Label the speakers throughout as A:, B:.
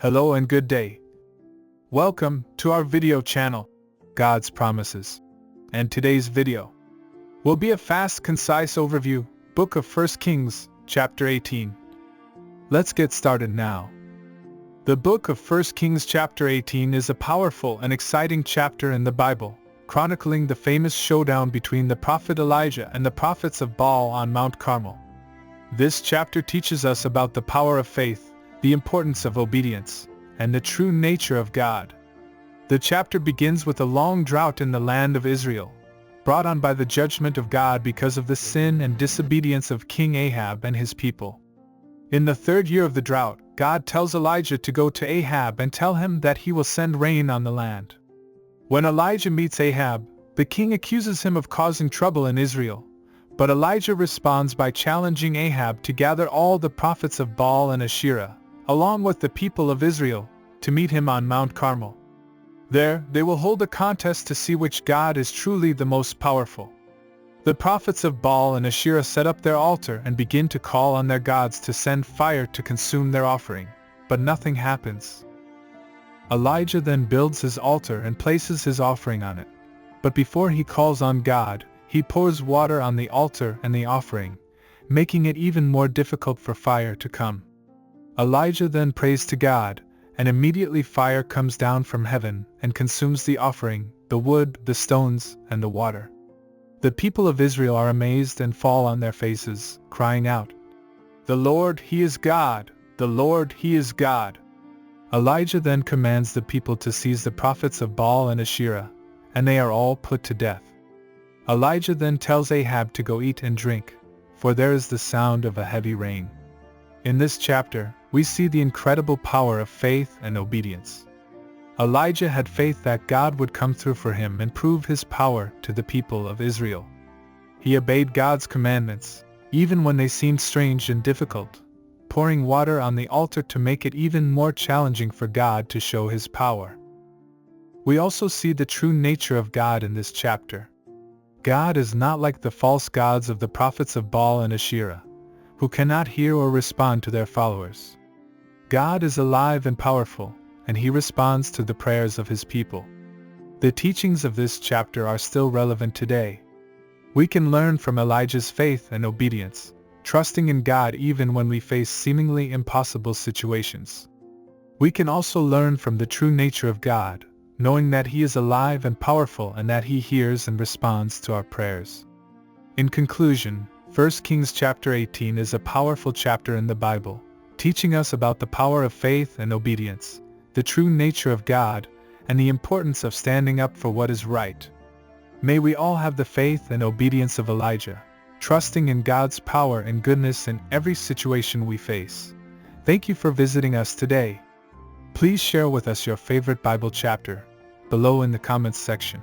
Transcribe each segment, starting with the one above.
A: Hello and good day. Welcome to our video channel, God's Promises. And today's video will be a fast, concise overview, Book of 1 Kings, chapter 18. Let's get started now. The Book of 1 Kings chapter 18 is a powerful and exciting chapter in the Bible, chronicling the famous showdown between the prophet Elijah and the prophets of Baal on Mount Carmel. This chapter teaches us about the power of faith, the importance of obedience, and the true nature of God. The chapter begins with a long drought in the land of Israel, brought on by the judgment of God because of the sin and disobedience of King Ahab and his people. In the third year of the drought, God tells Elijah to go to Ahab and tell him that he will send rain on the land. When Elijah meets Ahab, the king accuses him of causing trouble in Israel, but Elijah responds by challenging Ahab to gather all the prophets of Baal and Asherah, along with the people of Israel, to meet him on Mount Carmel. There, they will hold a contest to see which God is truly the most powerful. The prophets of Baal and Asherah set up their altar and begin to call on their gods to send fire to consume their offering, but nothing happens. Elijah then builds his altar and places his offering on it. But before he calls on God, he pours water on the altar and the offering, making it even more difficult for fire to come. Elijah then prays to God, and immediately fire comes down from heaven and consumes the offering, the wood, the stones, and the water. The people of Israel are amazed and fall on their faces, crying out, "The Lord, He is God! The Lord, He is God!" Elijah then commands the people to seize the prophets of Baal and Asherah, and they are all put to death. Elijah then tells Ahab to go eat and drink, for there is the sound of a heavy rain. In this chapter, we see the incredible power of faith and obedience. Elijah had faith that God would come through for him and prove His power to the people of Israel. He obeyed God's commandments, even when they seemed strange and difficult, pouring water on the altar to make it even more challenging for God to show His power. We also see the true nature of God in this chapter. God is not like the false gods of the prophets of Baal and Asherah, who cannot hear or respond to their followers. God is alive and powerful, and He responds to the prayers of His people. The teachings of this chapter are still relevant today. We can learn from Elijah's faith and obedience, trusting in God even when we face seemingly impossible situations. We can also learn from the true nature of God, knowing that He is alive and powerful and that He hears and responds to our prayers. In conclusion, 1 Kings chapter 18 is a powerful chapter in the Bible, teaching us about the power of faith and obedience, the true nature of God, and the importance of standing up for what is right. May we all have the faith and obedience of Elijah, trusting in God's power and goodness in every situation we face. Thank you for visiting us today. Please share with us your favorite Bible chapter below in the comments section.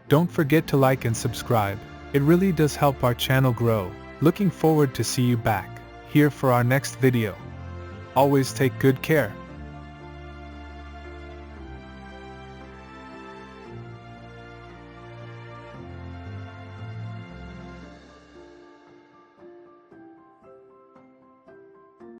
A: Don't forget to like and subscribe. It really does help our channel grow. Looking forward to see you back here for our next video. Always take good care.